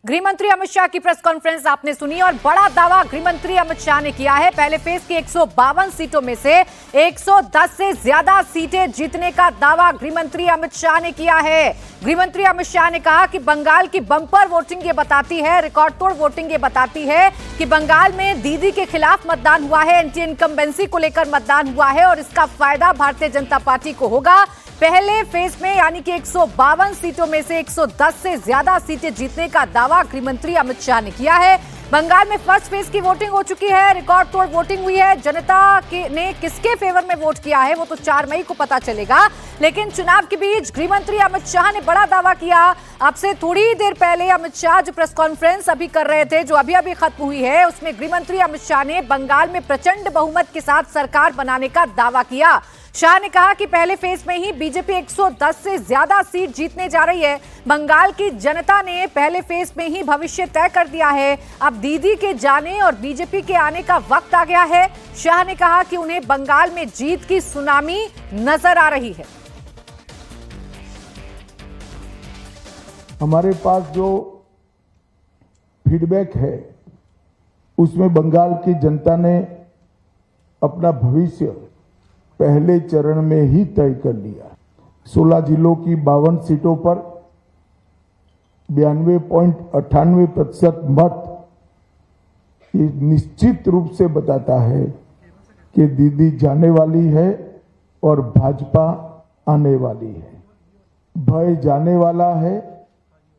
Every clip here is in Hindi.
गृह मंत्री अमित शाह की प्रेस कॉन्फ्रेंस आपने सुनी और बड़ा दावा गृह मंत्री अमित शाह ने किया है। पहले फेज की 152 सीटों में से 110 से ज्यादा सीटें जीतने का दावा गृह मंत्री अमित शाह ने किया है। गृह मंत्री अमित शाह ने कहा कि बंगाल की बंपर वोटिंग ये बताती है, रिकॉर्ड तोड़ वोटिंग ये बताती है कि बंगाल में दीदी के खिलाफ मतदान हुआ है, एंटी इनकम्बेंसी को लेकर मतदान हुआ है और इसका फायदा भारतीय जनता पार्टी को होगा। पहले फेज में यानी कि 152 सीटों में से 110 से ज्यादा सीटें जीतने का दावा गृह मंत्री अमित शाह ने किया है। बंगाल में फर्स्ट फेज की वोटिंग हो चुकी है, रिकॉर्ड तोड़ वोटिंग हुई है। जनता ने किसके फेवर में वोट किया है वो तो 4 मई को पता चलेगा, लेकिन चुनाव के बीच गृह मंत्री अमित शाह ने बड़ा दावा किया। आपसे थोड़ी देर पहले अमित शाह जो प्रेस कॉन्फ्रेंस अभी कर रहे थे, जो अभी खत्म हुई है, उसमें गृह मंत्री अमित शाह ने बंगाल में प्रचंड बहुमत के साथ सरकार बनाने का दावा किया। शाह ने कहा कि पहले फेज में ही बीजेपी 110 से ज्यादा सीट जीतने जा रही है। बंगाल की जनता ने पहले फेज में ही भविष्य तय कर दिया है। अब दीदी के जाने और बीजेपी के आने का वक्त आ गया है। शाह ने कहा कि उन्हें बंगाल में जीत की सुनामी नजर आ रही है। हमारे पास जो फीडबैक है उसमें बंगाल की जनता ने अपना भविष्य पहले चरण में ही तय कर लिया। 16 जिलों की 52 सीटों पर 92.98% मत ये निश्चित रूप से बताता है कि दीदी जाने वाली है और भाजपा आने वाली है। भय जाने वाला है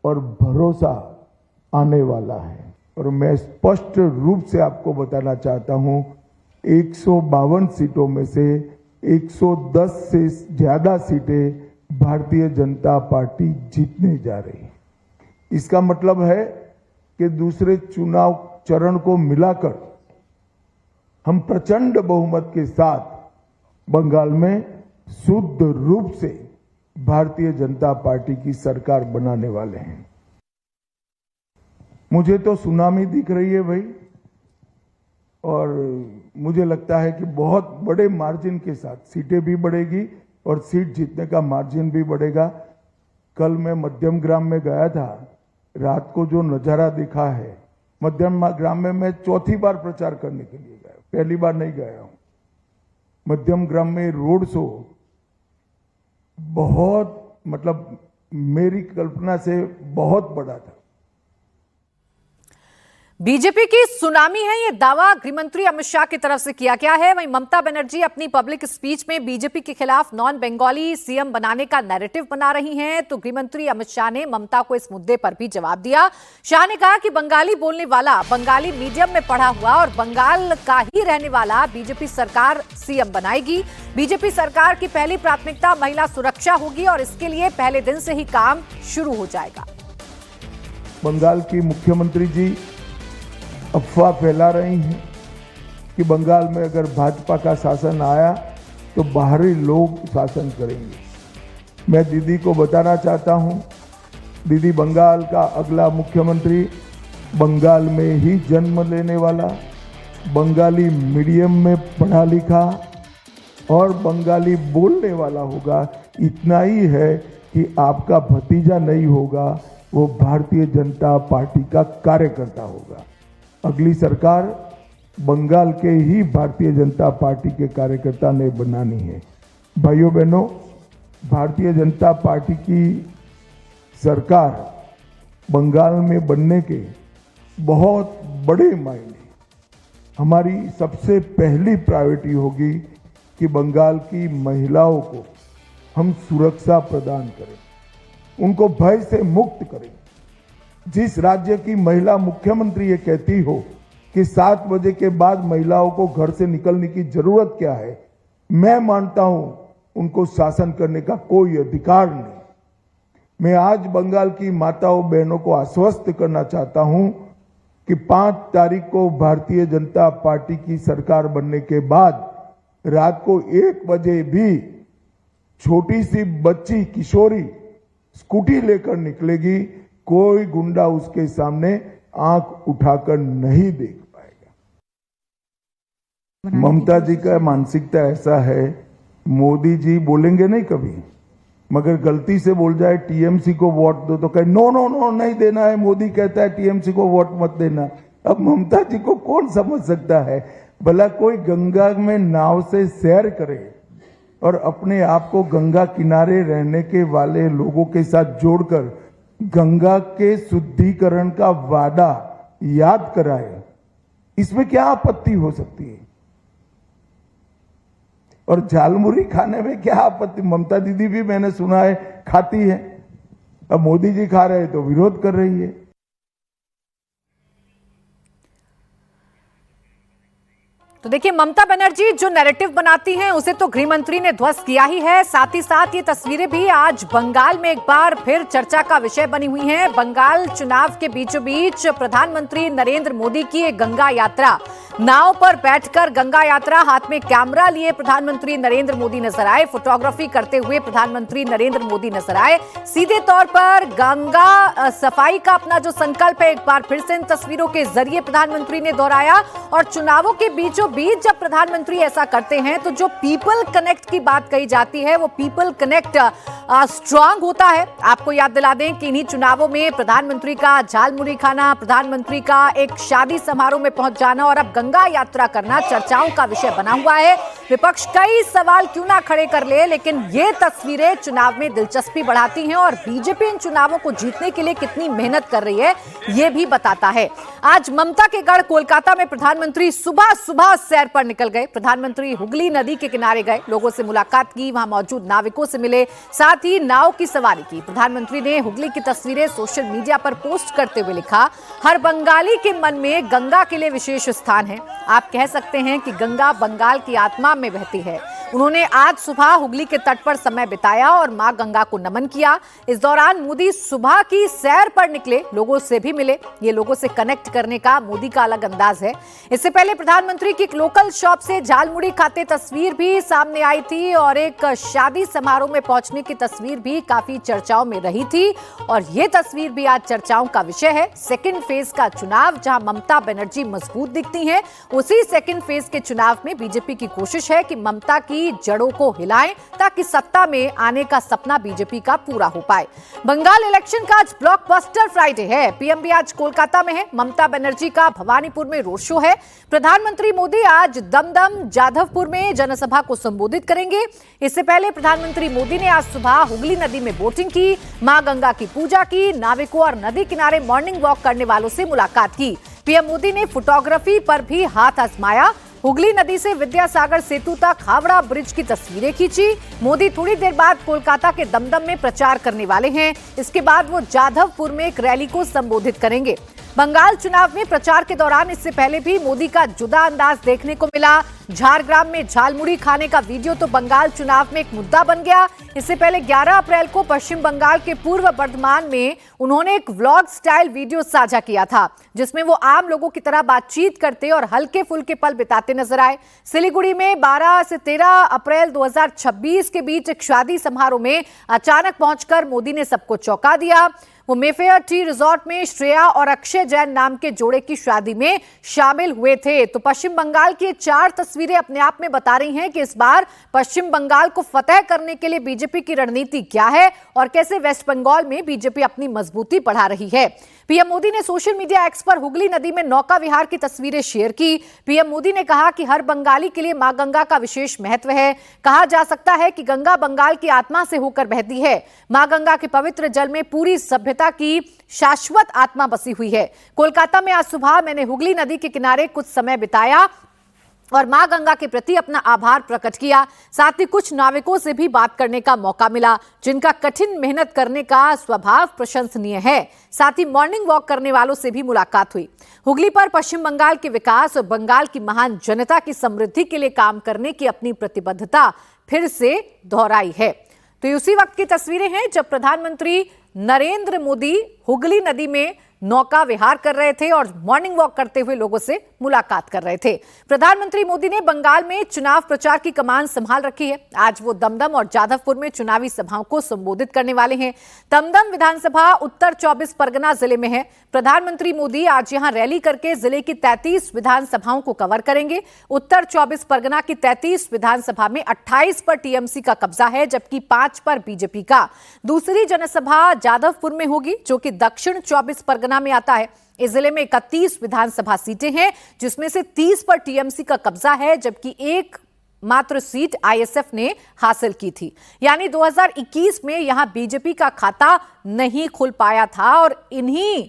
और भरोसा आने वाला है। और मैं स्पष्ट रूप से आपको बताना चाहता हूं, 152 सीटों में से 110 से ज्यादा सीटें भारतीय जनता पार्टी जीतने जा रही है। इसका मतलब है कि दूसरे चुनाव चरण को मिलाकर हम प्रचंड बहुमत के साथ बंगाल में शुद्ध रूप से भारतीय जनता पार्टी की सरकार बनाने वाले हैं। मुझे तो सुनामी दिख रही है भाई, और मुझे लगता है कि बहुत बड़े मार्जिन के साथ सीटें भी बढ़ेगी और सीट जीतने का मार्जिन भी बढ़ेगा। कल मैं मध्यम ग्राम में गया था, रात को जो नजारा दिखा है, मध्यम ग्राम में मैं चौथी बार प्रचार करने के लिए गया, पहली बार नहीं गया हूं। मध्यम ग्राम में रोड शो बहुत, मतलब मेरी कल्पना से बहुत बड़ा था। बीजेपी की सुनामी है, ये दावा गृहमंत्री अमित शाह की तरफ से किया गया है। वहीं ममता बनर्जी अपनी पब्लिक स्पीच में बीजेपी के खिलाफ नॉन बंगाली सीएम बनाने का नैरेटिव बना रही हैं, तो गृहमंत्री अमित शाह ने ममता को इस मुद्दे पर भी जवाब दिया। शाह ने कहा कि बंगाली बोलने वाला, बंगाली मीडियम में पढ़ा हुआ और बंगाल का ही रहने वाला बीजेपी सरकार सीएम बनाएगी। बीजेपी सरकार की पहली प्राथमिकता महिला सुरक्षा होगी और इसके लिए पहले दिन से ही काम शुरू हो जाएगा। बंगाल की मुख्यमंत्री जी अफवाह फैला रही हैं कि बंगाल में अगर भाजपा का शासन आया तो बाहरी लोग शासन करेंगे। मैं दीदी को बताना चाहता हूं, दीदी बंगाल का अगला मुख्यमंत्री बंगाल में ही जन्म लेने वाला, बंगाली मीडियम में पढ़ा लिखा और बंगाली बोलने वाला होगा। इतना ही है कि आपका भतीजा नहीं होगा, वो भारतीय जनता पार्टी का कार्यकर्ता होगा। अगली सरकार बंगाल के ही भारतीय जनता पार्टी के कार्यकर्ता ने बनानी है। भाइयों बहनों, भारतीय जनता पार्टी की सरकार बंगाल में बनने के बहुत बड़े मायने, हमारी सबसे पहली प्रायोरिटी होगी कि बंगाल की महिलाओं को हम सुरक्षा प्रदान करें, उनको भय से मुक्त करें। जिस राज्य की महिला मुख्यमंत्री ये कहती हो कि 7 बजे के बाद महिलाओं को घर से निकलने की जरूरत क्या है, मैं मानता हूं उनको शासन करने का कोई अधिकार नहीं। मैं आज बंगाल की माताओं बहनों को आश्वस्त करना चाहता हूं कि 5 तारीख को भारतीय जनता पार्टी की सरकार बनने के बाद रात को 1 बजे भी छोटी सी बच्ची किशोरी स्कूटी लेकर निकलेगी, कोई गुंडा उसके सामने आंख उठाकर नहीं देख पाएगा। ममता जी का मानसिकता ऐसा है, मोदी जी बोलेंगे नहीं कभी, मगर गलती से बोल जाए टीएमसी को वोट दो तो कहे नो नो नो नहीं देना है, मोदी कहता है टीएमसी को वोट मत देना। अब ममता जी को कौन समझ सकता है? भला कोई गंगा में नाव से सैर करे और अपने आप को गंगा किनारे रहने के वाले लोगों के साथ जोड़कर गंगा के शुद्धिकरण का वादा याद कराए, इसमें क्या आपत्ति हो सकती है? और झालमुरी खाने में क्या आपत्ति? ममता दीदी भी मैंने सुना है खाती है, अब मोदी जी खा रहे हैं तो विरोध कर रही है। तो देखिए, ममता बनर्जी जो नैरेटिव बनाती हैं उसे तो गृह मंत्री ने ध्वस्त किया ही है। साथ ही साथ ये तस्वीरें भी आज बंगाल में एक बार फिर चर्चा का विषय बनी हुई हैं। बंगाल चुनाव के बीचों बीच प्रधानमंत्री नरेंद्र मोदी की एक गंगा यात्रा, नाव पर बैठकर गंगा यात्रा, हाथ में कैमरा लिए प्रधानमंत्री नरेंद्र मोदी नजर आए, फोटोग्राफी करते हुए प्रधानमंत्री नरेंद्र मोदी नजर आए। सीधे तौर पर गंगा सफाई का अपना जो संकल्प है एक बार फिर से इन तस्वीरों के जरिए प्रधानमंत्री ने दोहराया। और चुनावों के बीचों बीच जब प्रधानमंत्री ऐसा करते हैं तो जो पीपल कनेक्ट की बात कही जाती है वो पीपल कनेक्ट स्ट्रांग होता है। आपको याद दिला दें कि इन्हीं चुनावों में प्रधानमंत्री का झालमुरी खाना, प्रधानमंत्री का एक शादी समारोह में पहुंच जाना और अब गंगा यात्रा करना चर्चाओं का विषय बना हुआ है। विपक्ष कई सवाल क्यों ना खड़े कर ले, लेकिन ये तस्वीरें चुनाव में दिलचस्पी बढ़ाती हैं और बीजेपी इन चुनावों को जीतने के लिए कितनी मेहनत कर रही है ये भी बताता है। आज ममता के गढ़ कोलकाता में प्रधानमंत्री सुबह सुबह सैर पर निकल गए। प्रधानमंत्री हुगली नदी के किनारे गए, लोगों से मुलाकात की, वहां मौजूद नाविकों से मिले, साथ ही नाव की सवारी की। प्रधानमंत्री ने हुगली की तस्वीरें सोशल मीडिया पर पोस्ट करते हुए लिखा, हर बंगाली के मन में गंगा के लिए विशेष स्थान है। आप कह सकते हैं कि गंगा बंगाल की आत्मा में बहती है। उन्होंने आज सुबह हुगली के तट पर समय बिताया और मां गंगा को नमन किया। इस दौरान मोदी सुबह की सैर पर निकले, लोगों से भी मिले। ये लोगों से कनेक्ट करने का मोदी का अलग अंदाज है। इससे पहले प्रधानमंत्री की एक लोकल शॉप से झालमुड़ी खाते तस्वीर भी सामने आई थी और एक शादी समारोह में पहुंचने की तस्वीर भी काफी चर्चाओं में रही थी। और ये तस्वीर भी आज चर्चाओं का विषय है। सेकेंड फेज का चुनाव, जहां ममता बनर्जी मजबूत दिखती हैं, उसी सेकेंड फेज के चुनाव में बीजेपी की कोशिश है कि ममता की जड़ों को हिलाएं ताकि सत्ता में आने का सपना बीजेपी का पूरा हो पाए। बंगाल इलेक्शन का आज ब्लॉकबस्टर फ्राइडे है। पीएम भी आज कोलकाता में है। ममता बनर्जी का भवानीपुर में रोड शो है। प्रधानमंत्री मोदी आज दमदम जाधवपुर में जनसभा को संबोधित करेंगे। इससे पहले प्रधानमंत्री मोदी ने आज सुबह हुगली नदी में बोटिंग की, मां गंगा की पूजा की, नाविकों और नदी किनारे मॉर्निंग वॉक करने वालों से मुलाकात की। पीएम मोदी ने फोटोग्राफी पर भी हाथ आजमाया। हुगली नदी से विद्यासागर सेतु तक हावड़ा ब्रिज की तस्वीरें खींची। मोदी थोड़ी देर बाद कोलकाता के दमदम में प्रचार करने वाले हैं। इसके बाद वो जाधवपुर में एक रैली को संबोधित करेंगे। बंगाल चुनाव में प्रचार के दौरान इससे पहले भी मोदी का जुदा अंदाज देखने को मिला। झारग्राम में झालमुड़ी खाने का वीडियो तो बंगाल चुनाव में एक मुद्दा बन गया। इससे पहले 11 अप्रैल को पश्चिम बंगाल के पूर्व बर्धमान में उन्होंने एक व्लॉग स्टाइल वीडियो साझा किया था, जिसमें वो आम लोगों की तरह बातचीत करते और हल्के फुल्के पल बिताते नजर आए। सिलीगुड़ी में 12 से 13 अप्रैल 2026 के बीच एक शादी समारोह में अचानक पहुंचकर मोदी ने सबको चौंका दिया। वो मेफेयर टी रिजॉर्ट में श्रेया और अक्षय जैन नाम के जोड़े की शादी में शामिल हुए थे। तो पश्चिम बंगाल की 4 तस्वीरें अपने आप में बता रही हैं कि इस बार पश्चिम बंगाल को फतेह करने के लिए बीजेपी की रणनीति क्या है और कैसे वेस्ट बंगाल में बीजेपी अपनी मजबूती बढ़ा रही है। पीएम मोदी ने सोशल मीडिया एक्स पर हुगली नदी में नौका विहार की तस्वीरें शेयर की। पीएम मोदी ने कहा कि हर बंगाली के लिए मां गंगा का विशेष महत्व है। कहा जा सकता है कि गंगा बंगाल की आत्मा से होकर बहती है। मां गंगा के पवित्र जल में पूरी सभ्यता की शाश्वत आत्मा बसी हुई है। कोलकाता में आज सुबह मैंने हुगली नदी के किनारे कुछ समय बिताया और मां गंगा के प्रति अपना आभार प्रकट किया। साथ ही कुछ नाविकों से भी बात करने का मौका मिला, जिनका कठिन मेहनत करने का स्वभाव प्रशंसनीय है। साथ ही मॉर्निंग वॉक करने वालों से भी मुलाकात हुई। हुगली पर पश्चिम बंगाल के विकास और बंगाल की महान जनता की समृद्धि के लिए काम करने की अपनी प्रतिबद्धता फिर से दोहराई है। तो उसी वक्त की तस्वीरें हैं जब प्रधानमंत्री नरेंद्र मोदी हुगली नदी में नौका विहार कर रहे थे और मॉर्निंग वॉक करते हुए लोगों से मुलाकात कर रहे थे। प्रधानमंत्री मोदी ने बंगाल में चुनाव प्रचार की कमान संभाल रखी है। आज वो दमदम और जादवपुर में चुनावी सभाओं को संबोधित करने वाले हैं। दमदम विधानसभा उत्तर 24 परगना जिले में है। प्रधानमंत्री मोदी आज यहां रैली करके जिले की 33 विधानसभाओं को कवर करेंगे। उत्तर 24 परगना की 33 विधानसभा में 28 पर टीएमसी का कब्जा है, जबकि 5 पर बीजेपी का। दूसरी जनसभा जादवपुर में होगी, जो कि दक्षिण 24 परगना में आता है। इस जिले में 31 विधानसभा सीटें हैं, जिसमें से 30 पर टीएमसी का कब्जा है, जबकि एक मात्र सीट आईएसएफ ने हासिल की थी। यानी 2021 में यहां बीजेपी का खाता नहीं खुल पाया था और इन्हीं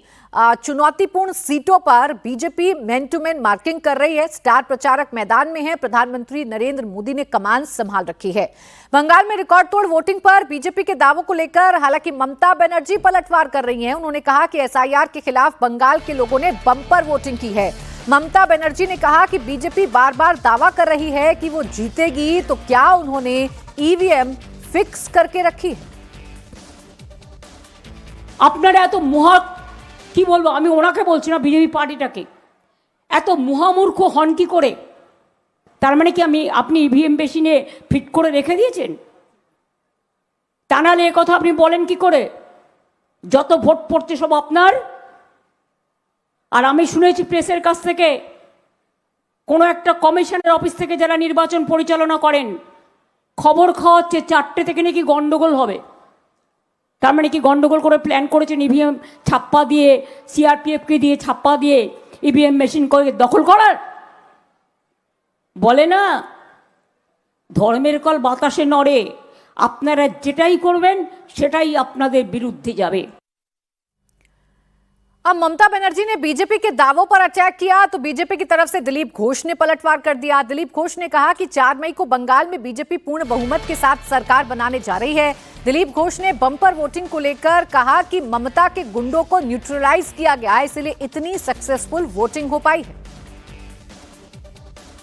चुनौतीपूर्ण सीटों पर BJP man to man marking कर रही है। स्टार प्रचारक मैदान में है। प्रधानमंत्री नरेंद्र मोदी ने कमान संभाल रखी है। बंगाल में रिकॉर्ड तोड़ वोटिंग पर बीजेपी के दावों को लेकर हालांकि ममता बनर्जी पलटवार कर रही हैं। उन्होंने कहा कि एसआईआर के खिलाफ बंगाल के लोगों ने बम्पर वोटिंग की है। ममता बनर्जी ने कहा कि बीजेपी बार बार दावा कर रही है कि वो जीतेगी, तो क्या उन्होंने ईवीएम फिक्स करके रखी है? আপনারা এত মহা কি বলবো, আমি ওনাকে বলছি না, বিজেপি পার্টিটাকে এত মহামূর্খ হন কি করে? তার মানে কি আপনি ইভিএম মেশিনে ফিট করে রেখে দিয়েছেন? তা নাহলে এ কথা আপনি বলেন কি করে? যত ভোট পড়ছে সব আপনার। আর আমি শুনেছি প্রেসের কাছ থেকে কোনো একটা কমিশনের অফিস থেকে যারা নির্বাচন পরিচালনা করেন খবর খাওয়াচ্ছে 4টে থেকে নাকি গন্ডগোল হবে। তার মানে কি গন্ডগোল করে প্ল্যান করেছেন ইভিএম ছাপ্পা দিয়ে, সিআরপিএফকে দিয়ে ছাপ্পা দিয়ে ইভিএম মেশিন করে দখল করার? বলে না ধর্মের কল বাতাসে নড়ে, আপনারা যেটাই করবেন সেটাই আপনাদের বিরুদ্ধে যাবে। अब ममता बनर्जी ने बीजेपी के दावों पर अटैक किया तो बीजेपी की तरफ से दिलीप घोष ने पलटवार कर दिया। दिलीप घोष ने कहा कि 4 मई को बंगाल में बीजेपी पूर्ण बहुमत के साथ सरकार बनाने जा रही है। दिलीप घोष ने बम्पर वोटिंग को लेकर कहा कि ममता के गुंडों को न्यूट्रलाइज किया गया, इसलिए इतनी सक्सेसफुल वोटिंग हो पाई है।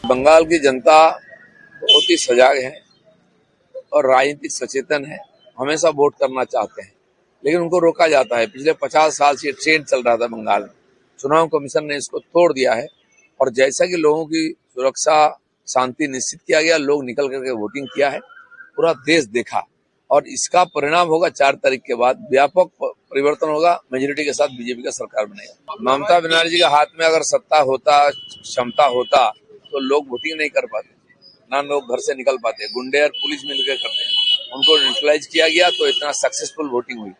बंगाल की जनता बहुत ही सजाग है और राजनीतिक सचेतन है, हमेशा वोट करना चाहते हैं, लेकिन उनको रोका जाता है। पिछले 50 साल से ट्रेंड चल रहा था बंगाल में। चुनाव कमीशन ने इसको तोड़ दिया है और जैसा कि लोगों की सुरक्षा शांति निश्चित किया गया, लोग निकल करके वोटिंग किया है, पूरा देश देखा और इसका परिणाम होगा 4 तारीख के बाद व्यापक परिवर्तन होगा। मेजोरिटी के साथ बीजेपी का सरकार बनेगा। ममता बनर्जी के हाथ में अगर सत्ता होता, क्षमता होता, तो लोग वोटिंग नहीं कर पाते, ना लोग घर से निकल पाते। गुंडे और पुलिस मिलकर करते हैं, उनको न्यूट्रलाइज किया गया तो इतना सक्सेसफुल वोटिंग हुई।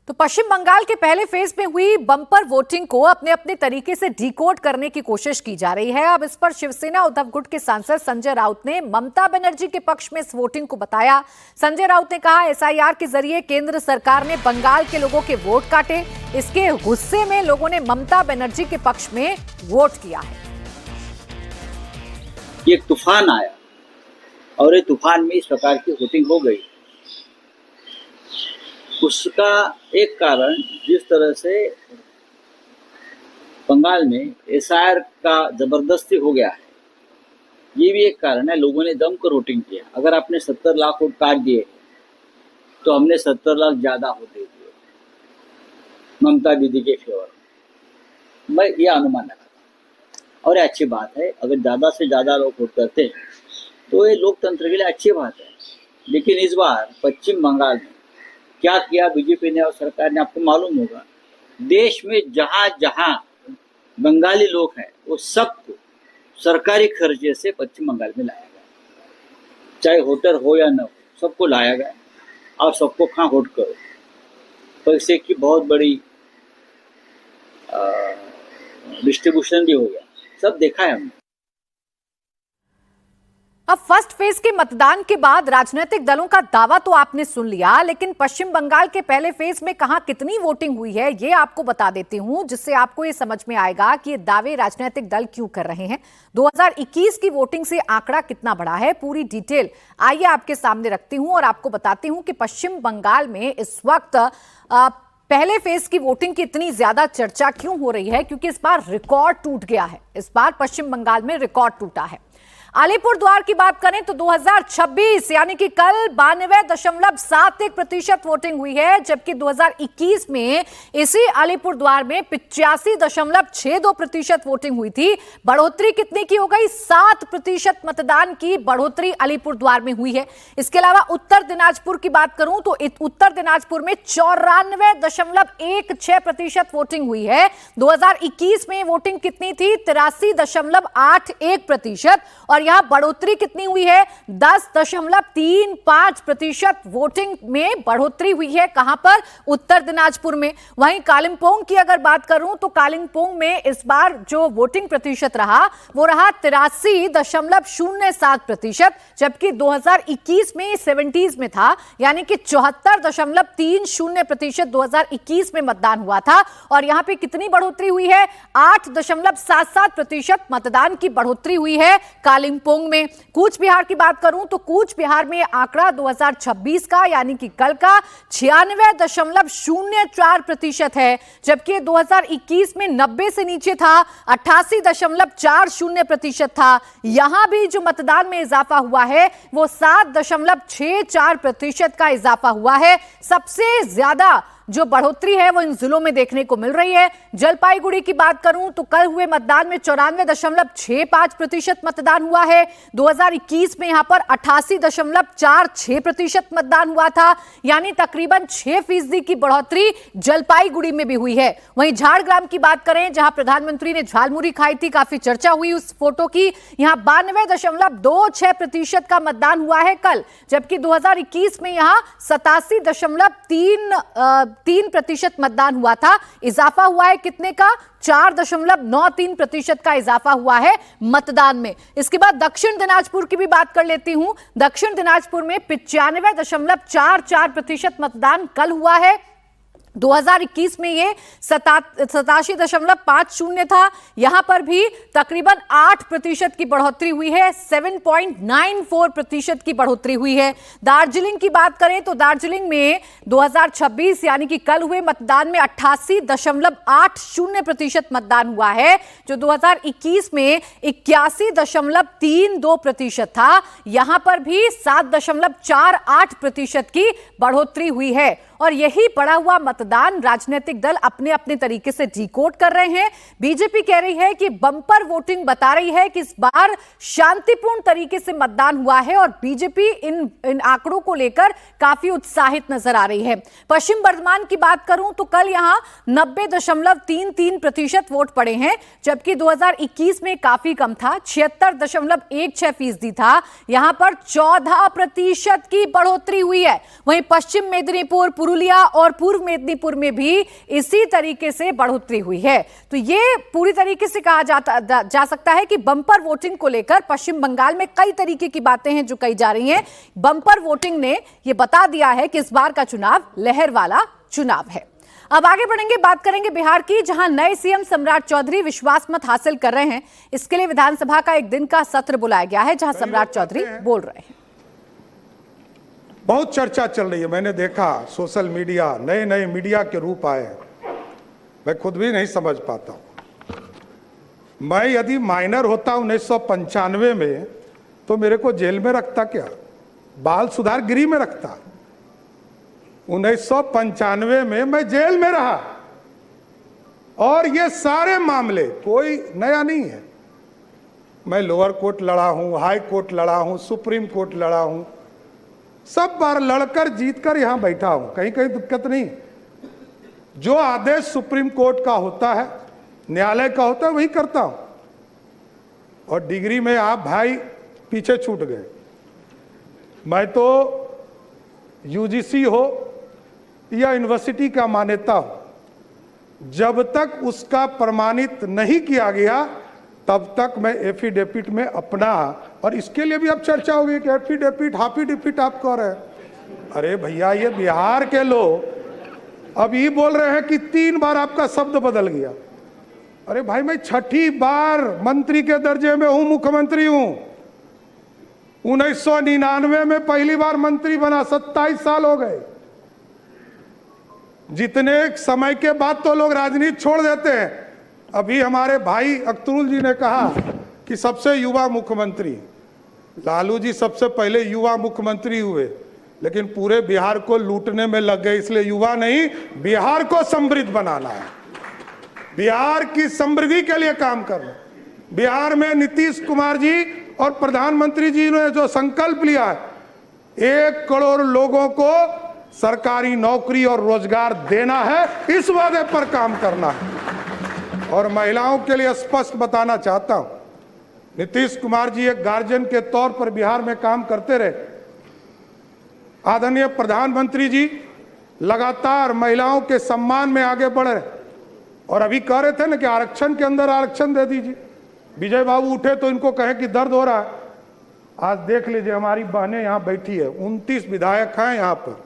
तो पश्चिम बंगाल के पहले फेज में हुई बम्पर वोटिंग को अपने अपने तरीके से डिकोड करने की कोशिश की जा रही है। अब इस पर शिवसेना उद्धव गुट के सांसद संजय राउत ने ममता बनर्जी के पक्ष में इस वोटिंग को बताया। संजय राउत ने कहा, एसआईआर के जरिए केंद्र सरकार ने बंगाल के लोगों के वोट काटे, इसके गुस्से में लोगों ने ममता बनर्जी के पक्ष में वोट किया है। ये तूफान आया और ये तूफान में इस प्रकार की वोटिंग हो गई। उसका एक कारण जिस तरह से बंगाल में एसआईआर का जबरदस्ती हो गया है, ये भी एक कारण है। लोगों ने जमकर वोटिंग किया। अगर आपने 70 लाख वोट काट दिए तो हमने 70 लाख ज्यादा वोट दे दिए ममता दीदी के फेवर। मैं ये अनुमान लगाता और ये अच्छी बात है। अगर ज्यादा से ज्यादा लोग वोट करते हैं तो ये लोकतंत्र के लिए अच्छी बात है। लेकिन इस बार पश्चिम बंगाल में क्या किया बीजेपी ने और सरकार ने, आपको मालूम होगा। देश में जहां जहां बंगाली लोग हैं वो सबको सरकारी खर्चे से पश्चिम बंगाल में लाया गया, चाहे वोटर हो या न हो, सबको लाया गया और सबको कहाँ वोट करो। पैसे की बहुत बड़ी डिस्ट्रीब्यूशन भी हो गया, सब देखा है हमने। अब फर्स्ट फेज के मतदान के बाद राजनीतिक दलों का दावा तो आपने सुन लिया, लेकिन पश्चिम बंगाल के पहले फेज में कहां कितनी वोटिंग हुई है ये आपको बता देती हूं, जिससे आपको ये समझ में आएगा कि ये दावे राजनीतिक दल क्यों कर रहे हैं। 2021 की वोटिंग से आंकड़ा कितना बड़ा है, पूरी डिटेल आइए आपके सामने रखती हूं और आपको बताती हूं कि पश्चिम बंगाल में इस वक्त पहले फेज की वोटिंग की इतनी ज्यादा चर्चा क्यों हो रही है, क्योंकि इस बार रिकॉर्ड टूट गया है। इस बार पश्चिम बंगाल में रिकॉर्ड टूटा है। अलीपुरद्वार की बात करें तो 2026 यानी कि कल 92.71% वोटिंग हुई है, जबकि 2021 में इसी अलीपुरद्वार में 85.62% वोटिंग हुई थी। बढ़ोतरी कितनी की हो गई? 7% मतदान की बढ़ोतरी अलीपुरद्वार में हुई है। इसके अलावा उत्तर दिनाजपुर की बात करूं तो उत्तर दिनाजपुर में 94.16% वोटिंग हुई है। 2021 में वोटिंग कितनी थी? 83.81%। और यहां बढ़ोतरी कितनी हुई है? 10.35% वोटिंग में बढ़ोतरी हुई है। कहां पर? उत्तर दिनाजपुर में। वहीं कालिंपोंग की अगर बात करूं तो कालिंपोंग में इस बार जो वोटिंग प्रतिशत रहा वो रहा 83.07%, जबकि 2021 में 70s में था, यानी कि 74.30% 2021 में मतदान हुआ था। और यहां पे कितनी बढ़ोतरी हुई है? 8.77% मतदान की बढ़ोतरी हुई है कालिंपोंग में। कूच बिहार की बात करूं तो कूच बिहार में आंकड़ा 2026 का यानी कि कल का 96.04% है, जबकि 2021 में 90 से नीचे था, 88.40% था। यहां भी जो मतदान में इजाफा हुआ है वो 7.64% का इजाफा हुआ है। सबसे ज्यादा जो बढ़ोतरी है वो इन जिलों में देखने को मिल रही है। जलपाईगुड़ी की बात करूं तो कल हुए मतदान में 94.65% मतदान हुआ है। 2021 में यहां पर 88.46% मतदान हुआ था, यानी तकरीबन 6% की बढ़ोतरी जलपाईगुड़ी में भी हुई है। वहीं झारग्राम की बात करें, जहां प्रधानमंत्री ने झालमुरी खाई थी, काफी चर्चा हुई उस फोटो की, यहां 92.26% का मतदान हुआ है कल, जबकि 2021 में यहां 87.3% मतदान हुआ था। इजाफा हुआ है कितने का? 4.93% का इजाफा हुआ है मतदान में। इसके बाद दक्षिण दिनाजपुर की भी बात कर लेती हूं। दक्षिण दिनाजपुर में 95.44% मतदान कल हुआ है। 2021 में ये 87.50 था। यहां पर भी तकरीबन 8% की बढ़ोतरी हुई है, 7.94% की बढ़ोतरी हुई है। दार्जिलिंग की बात करें तो दार्जिलिंग में 2026 यानी कि कल हुए मतदान में 88.80% मतदान हुआ है, जो 2021 में 81.32% था। यहां पर भी 7.48% की बढ़ोतरी हुई है। और यही बढ़ा हुआ मतदान राजनीतिक दल अपने अपने तरीके से डिकोड कर रहे हैं। बीजेपी कह रही है कि बम्पर वोटिंग बता रही है कि इस बार शांतिपूर्ण तरीके से मतदान हुआ है, और बीजेपी इन आंकड़ों को लेकर काफी उत्साहित नजर आ रही है। पश्चिम बर्धमान की बात करूं तो कल यहां 90.33% वोट पड़े हैं, जबकि 2021 में काफी कम था, 76.16% था। यहां पर 14% की बढ़ोतरी हुई है। वहीं पश्चिम मेदिनीपुर, पुरुलिया और पूर्व मेदिनीपुर में भी इसी तरीके से बढ़ोतरी हुई है। तो ये पूरी तरीके से कहा जा सकता है कि बम्पर वोटिंग को लेकर पश्चिम बंगाल में कई तरीके की बातें हैं जो कही जा रही हैं। बम्पर वोटिंग ने यह बता दिया है कि इस बार का चुनाव लहर वाला चुनाव है। अब आगे बढ़ेंगे, बात करेंगे बिहार की, जहां नए सीएम सम्राट चौधरी विश्वास मत हासिल कर रहे हैं। इसके लिए विधानसभा का एक दिन का सत्र बुलाया गया है, जहां सम्राट चौधरी बोल रहे हैं। बहुत चर्चा चल रही है, मैंने देखा सोशल मीडिया, नए नए मीडिया के रूप आए हैं, मैं खुद भी नहीं समझ पाता हूं। मैं यदि माइनर होता 1995 में तो मेरे को जेल में रखता क्या, बाल सुधार गृह में रखता। 1995 में मैं जेल में रहा, और ये सारे मामले कोई नया नहीं है। मैं लोअर कोर्ट लड़ा हूं, हाई कोर्ट लड़ा हूं, सुप्रीम कोर्ट लड़ा हूं, सब बार लड़कर जीतकर यहां बैठा हूं, कहीं कहीं दिक्कत नहीं। जो आदेश सुप्रीम कोर्ट का होता है, न्यायालय का होता है, वही करता हूं। और डिग्री में आप भाई पीछे छूट गए। मैं तो यूजीसी हो या यूनिवर्सिटी का मान्यता हो, जब तक उसका प्रमाणित नहीं किया गया तब तक मैं एफिडेविट में अपना, और इसके लिए भी अब चर्चा होगी कि एफिडेविट हाफिडेविट आप कह रहे हैं। अरे भैया, ये बिहार के लोग अब ये बोल रहे हैं कि 3 बार आपका शब्द बदल गया। अरे भाई, मैं 6ठी बार मंत्री के दर्जे में हूं, मुख्यमंत्री हूं। 1999 में पहली बार मंत्री बना, 27 साल हो गए। जितने समय के बाद तो लोग राजनीति छोड़ देते हैं। अभी हमारे भाई अख्तरुल जी ने कहा कि सबसे युवा मुख्यमंत्री, लालू जी सबसे पहले युवा मुख्यमंत्री हुए, लेकिन पूरे बिहार को लूटने में लग गए। इसलिए युवा नहीं, बिहार को समृद्ध बनाना है, बिहार की समृद्धि के लिए काम करना। बिहार में नीतीश कुमार जी और प्रधानमंत्री जी ने जो संकल्प लिया है, 1 करोड़ लोगों को सरकारी नौकरी और रोजगार देना है, इस वादे पर काम करना है। और महिलाओं के लिए स्पष्ट बताना चाहता हूं, नीतीश कुमार जी एक गार्जियन के तौर पर बिहार में काम करते रहे। आदरणीय प्रधानमंत्री जी लगातार महिलाओं के सम्मान में आगे बढ़ रहे, और अभी कह रहे थे ना कि आरक्षण के अंदर आरक्षण दे दीजिए। विजय बाबू उठे तो इनको कहे कि दर्द हो रहा है। आज देख लीजिए, हमारी बहनें यहां बैठी है, 29 विधायक हैं यहां पर,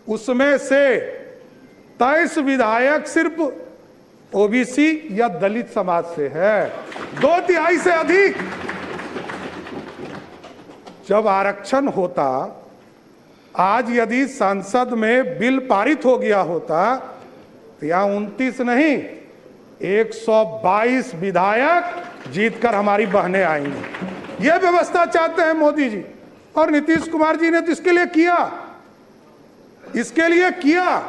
उसमें से 23 विधायक सिर्फ ओबीसी या दलित समाज से है, 2/3 से अधिक। जब आरक्षण होता, आज यदि संसद में बिल पारित हो गया होता, तो यहां 29 नहीं 122 विधायक जीतकर हमारी बहनें आएंगी। यह व्यवस्था चाहते हैं मोदी जी, और नीतीश कुमार जी ने तो इसके लिए किया, इसके लिए किया।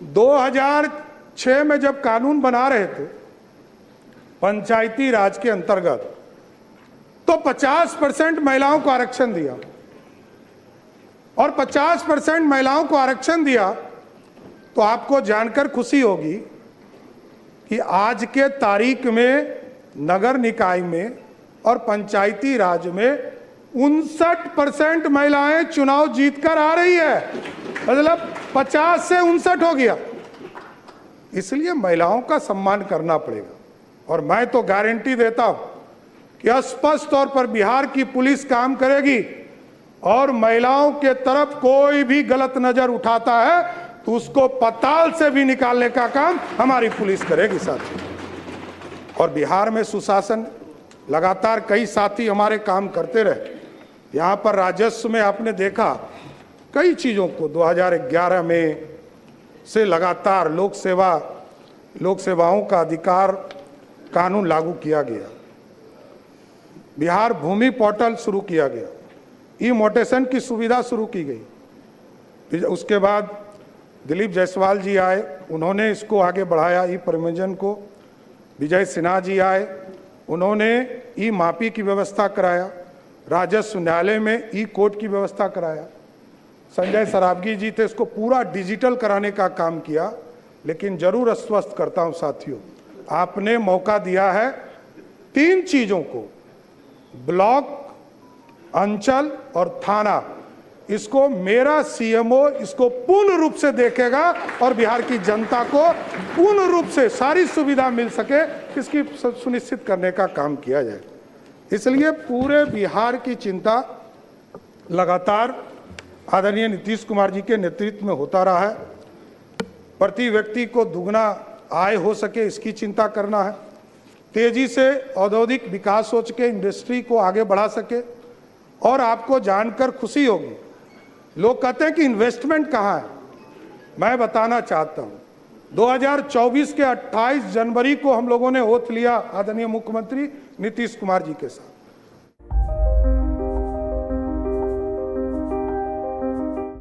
2006 में जब कानून बना रहे थे पंचायती राज के अंतर्गत, तो 50% महिलाओं को आरक्षण दिया, और 50% महिलाओं को आरक्षण दिया तो आपको जानकर खुशी होगी कि आज के तारीख में नगर निकाय में और पंचायती राज में 59% महिलाएं चुनाव जीतकर आ रही है, मतलब 50 से 59 हो गया। इसलिए महिलाओं का सम्मान करना पड़ेगा, और मैं तो गारंटी देता हूं कि स्पष्ट तौर पर बिहार की पुलिस काम करेगी, और महिलाओं के तरफ कोई भी गलत नजर उठाता है तो उसको पताल से भी निकालने का काम हमारी पुलिस करेगी साथी। और बिहार में सुशासन, लगातार कई साथी हमारे काम करते रहे। यहाँ पर राजस्व में आपने देखा कई चीज़ों को 2011 में से लगातार लोक सेवाओं का अधिकार कानून लागू किया गया, बिहार भूमि पोर्टल शुरू किया गया, ई मोटेशन की सुविधा शुरू की गई। उसके बाद दिलीप जायसवाल जी आए, उन्होंने इसको आगे बढ़ाया, ई प्रबंधन को। विजय सिन्हा जी आए, उन्होंने ई मापी की व्यवस्था कराया, राजस्व न्यायालय में ई कोर्ट की व्यवस्था कराया। संजय सरावगी जी थे, इसको पूरा डिजिटल कराने का काम किया। लेकिन जरूर आश्वस्त करता हूं साथियों, आपने मौका दिया है 3 चीजों को, ब्लॉक, अंचल और थाना, इसको मेरा सीएमओ इसको पूर्ण रूप से देखेगा और बिहार की जनता को पूर्ण रूप से सारी सुविधा मिल सके, इसकी सुनिश्चित करने का काम किया जाए। इसलिए पूरे बिहार की चिंता लगातार आदरणीय नीतीश कुमार जी के नेतृत्व में होता रहा है। प्रति व्यक्ति को दुगना आय हो सके, इसकी चिंता करना है। तेजी से औद्योगिक विकास हो सके, इंडस्ट्री को आगे बढ़ा सके। और आपको जानकर खुशी होगी, लोग कहते हैं कि इन्वेस्टमेंट कहाँ है। मैं बताना चाहता हूँ, 2024 के 28 जनवरी को हम लोगों ने ओथ लिया आदरणीय मुख्यमंत्री नीतीश कुमार जी के साथ।